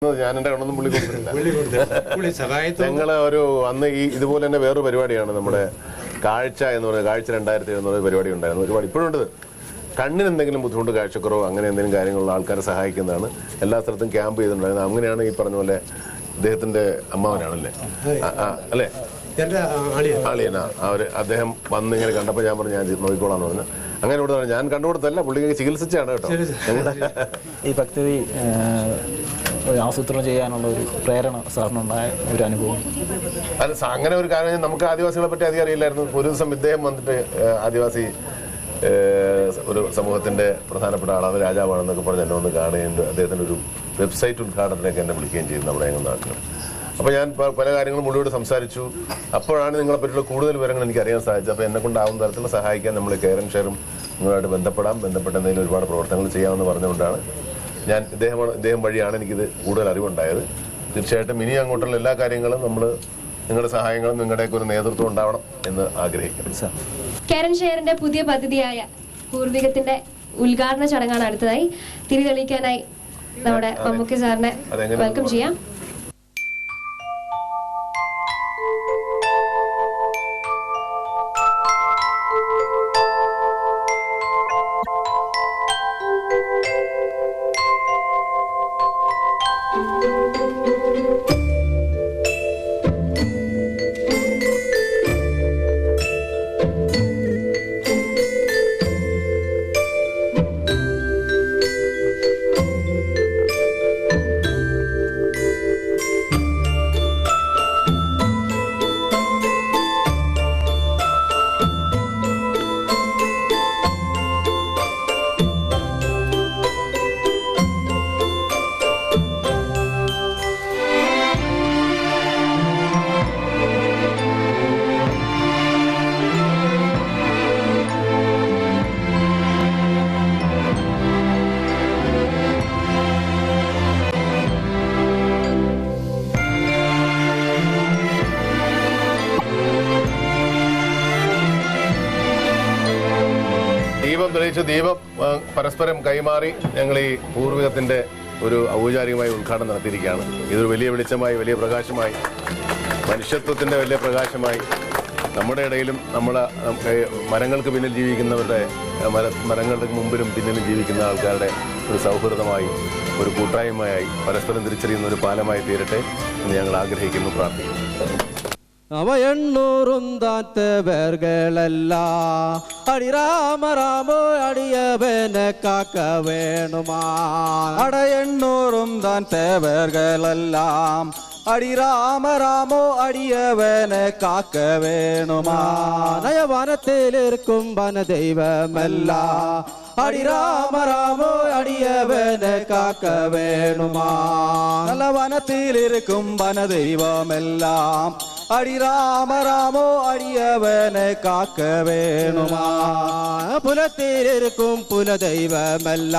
ഞാൻ എൻ്റെ കണ്ണൊന്നും പുള്ളി കൊടുത്തിട്ടില്ല. ഞങ്ങൾ ഒരു അന്ന് ഈ ഇതുപോലെ തന്നെ വേറൊരു പരിപാടിയാണ് നമ്മുടെ കാഴ്ച എന്ന് പറയുന്നത്. കാഴ്ച 2007 എന്ന് പറയുന്ന പരിപാടി ഉണ്ടായിരുന്നു. ഒരുപാട് ഇപ്പോഴും ഉണ്ട്. കണ്ണിന് എന്തെങ്കിലും ബുദ്ധിമുട്ട്, കാഴ്ചക്കുറവോ അങ്ങനെ എന്തെങ്കിലും കാര്യങ്ങളുള്ള ആൾക്കാരെ സഹായിക്കുന്നതാണ്. എല്ലാ സ്ഥലത്തും ക്യാമ്പ് ചെയ്തിട്ടുണ്ടായിരുന്നത്. അങ്ങനെയാണ് ഈ പറഞ്ഞ പോലെ അദ്ദേഹത്തിന്റെ അമ്മാവനാണല്ലേ അല്ലേ, ആളിയനാ അദ്ദേഹം വന്ന് ഇങ്ങനെ കണ്ടപ്പോൾ ഞാൻ പറഞ്ഞു ഞാൻ നോക്കിക്കോളാന്ന് പറഞ്ഞു. അങ്ങനെ ഇവിടെ ഞാൻ കണ്ടുകൊടുത്തല്ല, പുള്ളിക്ക് ചികിത്സിച്ചാണ് കേട്ടോ. ഈ ഭക്തി ആസൂത്രണം ചെയ്യാനുള്ള ഒരു പ്രേരണ സാറിനുണ്ടായ ഒരു അനുഭവം? അല്ല, അങ്ങനെ ഒരു കാര്യം നമുക്ക് ആദിവാസികളെ പറ്റി അധികം അറിയില്ലായിരുന്നു. ഒരു ദിവസം ഇദ്ദേഹം വന്നിട്ട് ആദിവാസി ഒരു സമൂഹത്തിന്റെ പ്രധാനപ്പെട്ട ആളാണ്, രാജാവാണെന്നൊക്കെ പറഞ്ഞ് എന്നെ ഒന്ന് കാണുകയും അദ്ദേഹത്തിന്റെ ഒരു വെബ്സൈറ്റ് ഉദ്ഘാടനത്തിലേക്ക് എന്നെ വിളിക്കുകയും ചെയ്തു നമ്മുടെ നാട്ടിൽ. അപ്പോൾ ഞാൻ പല കാര്യങ്ങളും മുഴുവൻ സംസാരിച്ചു. അപ്പോഴാണ് നിങ്ങളെ പറ്റിയുള്ള കൂടുതൽ വിവരങ്ങൾ എനിക്ക് അറിയാൻ സാധിച്ചത്. അപ്പോൾ എന്നെ കൊണ്ടാവുന്ന തരത്തിൽ സഹായിക്കാൻ നമ്മൾ കെയർ ആൻഡ് ഷെയറും നിങ്ങളുമായിട്ട് ബന്ധപ്പെട്ട എന്തെങ്കിലും ഒരുപാട് പ്രവർത്തനങ്ങൾ ചെയ്യാമെന്ന് പറഞ്ഞുകൊണ്ടാണ് ഞാൻ ഇദ്ദേഹം വഴിയാണ് എനിക്കിത് കൂടുതൽ അറിവുണ്ടായത്. തീർച്ചയായിട്ടും ഇനി അങ്ങോട്ടുള്ള എല്ലാ കാര്യങ്ങളും നമ്മൾ നിങ്ങളുടെ സഹായങ്ങളും നിങ്ങളുടെയൊക്കെ ഒരു നേതൃത്വം ഉണ്ടാവണം എന്ന് ആഗ്രഹിക്കുന്നു. കെയർ ആൻഡ് ഷെയറിന്റെ പുതിയ പദ്ധതിയായ പൂർവികത്തിന്റെ ഉദ്ഘാടന ചടങ്ങാണ് അടുത്തതായി. തിരി തെളിയിക്കാനായി നമ്മുടെ മമ്മൂക്കി സാറിനെ വെൽക്കം ചെയ്യാം. ദീപം പരസ്പരം കൈമാറി ഞങ്ങൾ ഈ പൂർവികത്തിന്റെ ഒരു ഔപചാരികമായ ഉദ്ഘാടനം നടത്തിയിരിക്കുകയാണ്. ഇതൊരു വലിയ വെളിച്ചമായി, വലിയ പ്രകാശമായി, മനുഷ്യത്വത്തിന്റെ വലിയ പ്രകാശമായി നമ്മുടെ ഇടയിലും മരങ്ങൾക്ക് പിന്നിൽ ജീവിക്കുന്നവരുടെ മരങ്ങൾക്ക് മുമ്പിലും പിന്നിലും ജീവിക്കുന്ന ആൾക്കാരുടെ ഒരു സൗഹൃദമായി, ഒരു കൂട്ടായ്മയായി, പരസ്പരം തിരിച്ചറിയുന്ന ഒരു പാലമായി തീരട്ടെ എന്ന് ഞങ്ങൾ ആഗ്രഹിക്കുന്നു, പ്രാർത്ഥിക്കുന്നു. അവ 800 പേർകളല്ല അടി രാമ രാമോ അടിയവനെ കാക്ക വേണുമാ. അട 800 പേർകളെല്ലാം അടി രാമ രാമോ അടിയവനെ കാക്ക വേണുമാ. നയവനത്തിലിരിക്കും വന ദൈവമല്ല അടി രാമ രാമോ അടിയവനെ കാക്ക വേണുമാ. നല്ല വനത്തിലിരിക്കും വന ദൈവമെല്ലാം അടി രാമ രാമോ അടിയവനെ കാക്ക വേണുമാ. പുലത്തിലിരിക്കും പുലദൈവമല്ല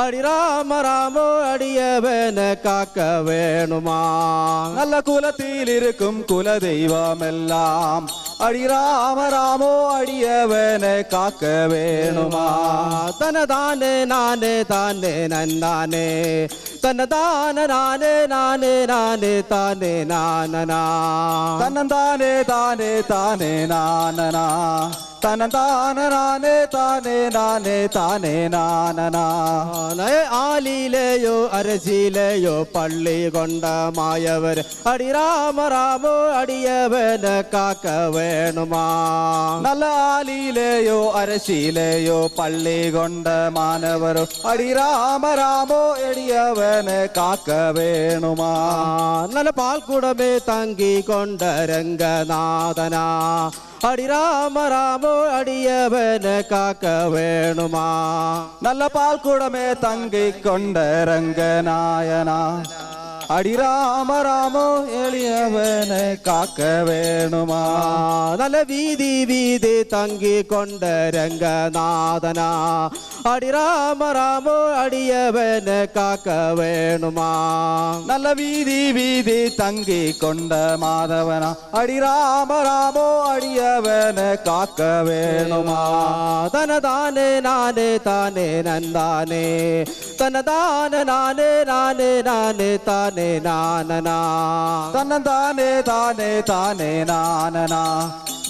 അടി രാമ രാമോ അടിയവനെ കാക്ക വേണുമാ. നല്ല കുലത്തിലിരിക്കും കുലദൈവമെല്ലാം അടി രാമ രാമോ അടിയവനെ കാക്ക വേണുമാ. തനതാനെ നാനെ താനെ നന്നാനെ തന്നതാന നാനെ നാനെ നാനെ താനെ നാനനാ തന്നതാനെ താനെ താനെ നാനനാ തനതാന നാനെ താനെ നാനെ താനെ നാനനാ. ആലിയിലെയോ അരശിയിലെയോ പള്ളി കൊണ്ട മായവർ അടി രാമ രാമോ അടിയവനെ കാക്ക വേണുമാ. നല്ല ആലിയിലെയോ അരശിയിലെയോ പള്ളി കൊണ്ട മാനവരോ അടി രാമ രാമോ അടിയവനെ കാക്ക വേണുമാ. നല്ല പാൽക്കുടമേ തങ്കിക്കൊണ്ട രംഗനാഥനാ അടി രാമ രാമോ അടിയവനെ കാക്ക വേണുമാ. നല്ല പാൽക്കുടമേ തങ്കിക്കൊണ്ട രംഗനായനാ അടി രാമ രാമോ എളിയവനെ കാക്ക വേണുമാ. നല്ല വീതി വീതി തങ്കിക്കൊണ്ട രംഗനാഥനാ അടി രാമ രാമോ അടിയവനെ കാക്ക വേണുമാ. നല്ല വീതി വീതി തങ്കിക്കൊണ്ട മാധവന അടി രാമ രാമോ അടിയവനെ കാക്ക വേണുമാ. തനതാനെ നാനെ താനെ നന്ദാനെ തനതാന നാനേ നാനേ നാനേ താനേ നാനനാ തന്നതാനേ താനേ താനേ നാനനാ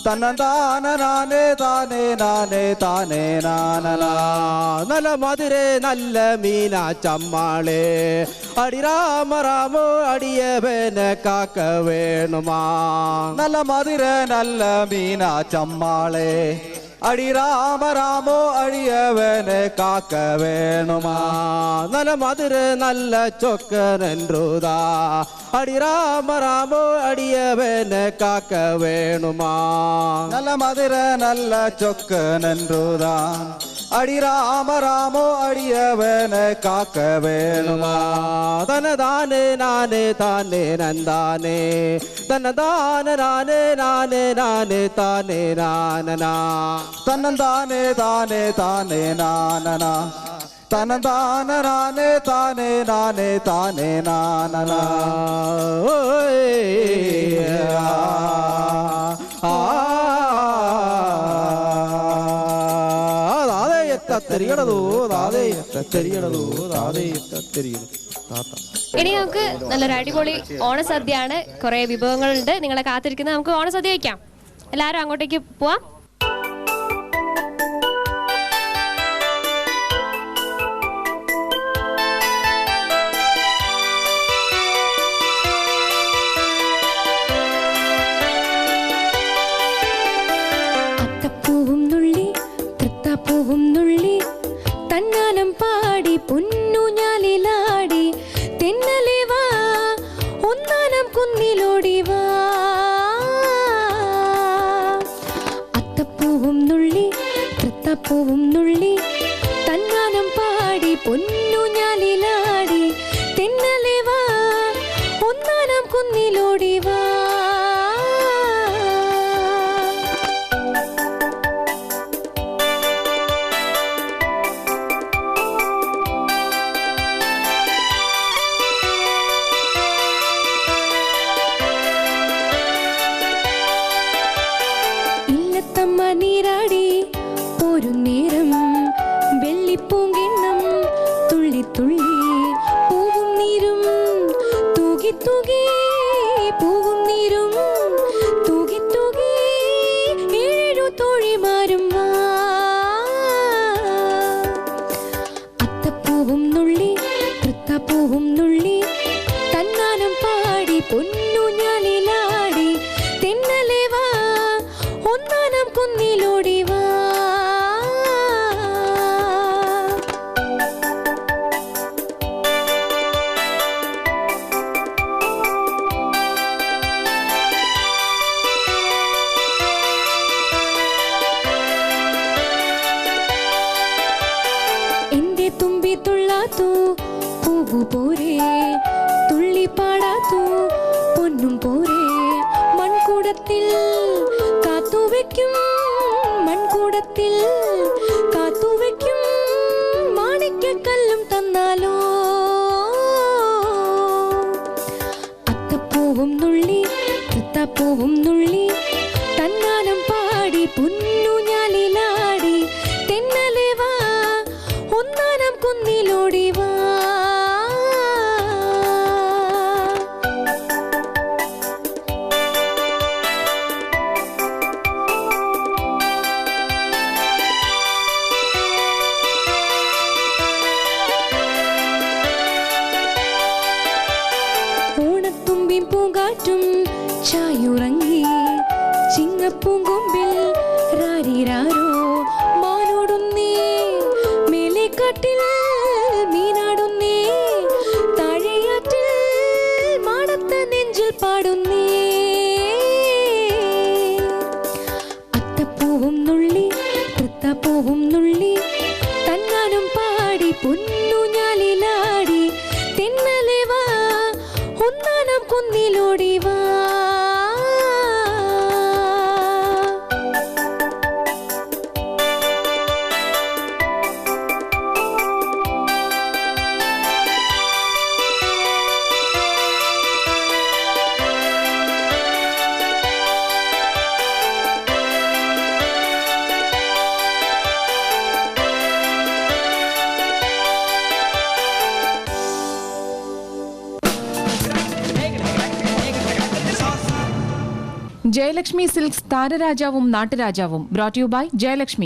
തന്നതാന നാനേ താനേ നാനേ താനേ നാനനാ നല്ല മധുരേ നല്ല മീന ചമ്മാളേ അടി രാമ രാമോ അടിയവനെ കാക്ക വേണുമാ നല്ല മധുര നല്ല മീന ചമ്മാളേ അടി രാമ രാമോ അടിയവനെ കാക്ക വേണുമാ നല്ല മധുര നല്ല ചൊക്കനെൻറുതാ അടി രാമ രാമോ അടിയവനെ കാക്ക വേണുമാ നല്ല മധുര നല്ല ചൊക്കനെൻറുതാ അടി രാമ രാമോ അടിയവനെ കാക്ക വേണുമാ തനതാനേ നാനേ താനേ നന്ദാനേ തനതാന നാനേ നാനേ നാനേ താനേ നാനനാ തന്നതാനേ താനേ താനേ നാനനാ തനതാന നാനേ താനേ നാനേ താനേ നാനനാ തെരിയണതോ താതേ തെരിയണതോ താതേ തെരിയണ താത്ത. ഇനി നമുക്ക് നല്ലൊരു അടിപൊളി ഓണസദ്യയാണ്. കുറെ വിഭവങ്ങളുണ്ട് നിങ്ങളെ കാത്തിരിക്കുന്നത്. നമുക്ക് ഓണസദ്യ വയ്ക്കാം. എല്ലാവരും അങ്ങോട്ടേക്ക് പോവാം. അത്തപ്പൂവും നുള്ളി തൃത്താപ്പൂവും നുള്ളി തന്നാനം പാടി പൊന്നൂഞ്ഞാലിലാടി തെന്നലെ വാ ഒന്നാനം കുന്നിലോടി വാ. അത്തപ്പൂവും നുള്ളി തൃത്താപ്പൂവും നുള്ളി തന്നാനം പാടി പൊന്നൂഞ്ഞാലിലാടി തെന്നലെ വാ ഒന്നാനം കുന്നിലോടി വാ. നീരാടി പോരും നേരം വെള്ളിപ്പൂങ്കിണ്ണം തുള്ളി തുള്ളി പൂവും നീരും തൂകി തൂകി പൂവും നീരും തൂകി തൂകി ഏഴു തോഴിമാരും വാ. അത്തപ്പൂവും നുള്ളി തൃത്താപ്പൂവും നുള്ളി തന്നാനം പാടി പൊന്നൂഞ്ഞാലിലാടി തെന്നലെ വാ ഒന്നാനം കുന്നിലോടി വാ. എന്റെ തുമ്പി തുള്ളാത്തു പൂവു പോരേ തുള്ളി പാടാത്തു പൊന്നും പോരേ മൺകൂടത്തിൽ കാത്തുവെക്കും മൺകൂടത്തിൽ കാത്തുവെക്കും മാണിക്യക്കല്ലും തന്നാലോ. അത്തപ്പൂവും നുള്ളി തൃത്താപ്പൂവും നുള്ളി തന്നാനം പാടി പൊന്നൂഞ്ഞാലിലാടി തെന്നലെ വാ ഒന്നാനം കുന്നിലോടി വാ. ഓണത്തുമ്പിൻ പൂങ്കാറ്റും ചായുറങ്ങി ചിങ്ങപ്പൂങ്കൊമ്പിൽ രാരിരാരോ മാനോടുന്നേ മേലേക്കാട്ടിൽ മീനാടുന്നേ താഴെയാറ്റിൽ മാടത്ത നെഞ്ചിൽ പാടുന്നേ. അത്തപ്പൂവും നുള്ളി തൃത്താപ്പൂവും നുള്ളി തന്നാനും പാടി പൊന്നൂഞ്ഞാലിലാടി തെന്നലെ വാ ഒന്നാനം കുന്നിലോടി വാ. ജയലക്ഷ്മി സിൽക്സ് താരരാജാവും നാട്ടുരാജാവും ബ്രോട്ട് യു ബൈ ജയലക്ഷ്മി.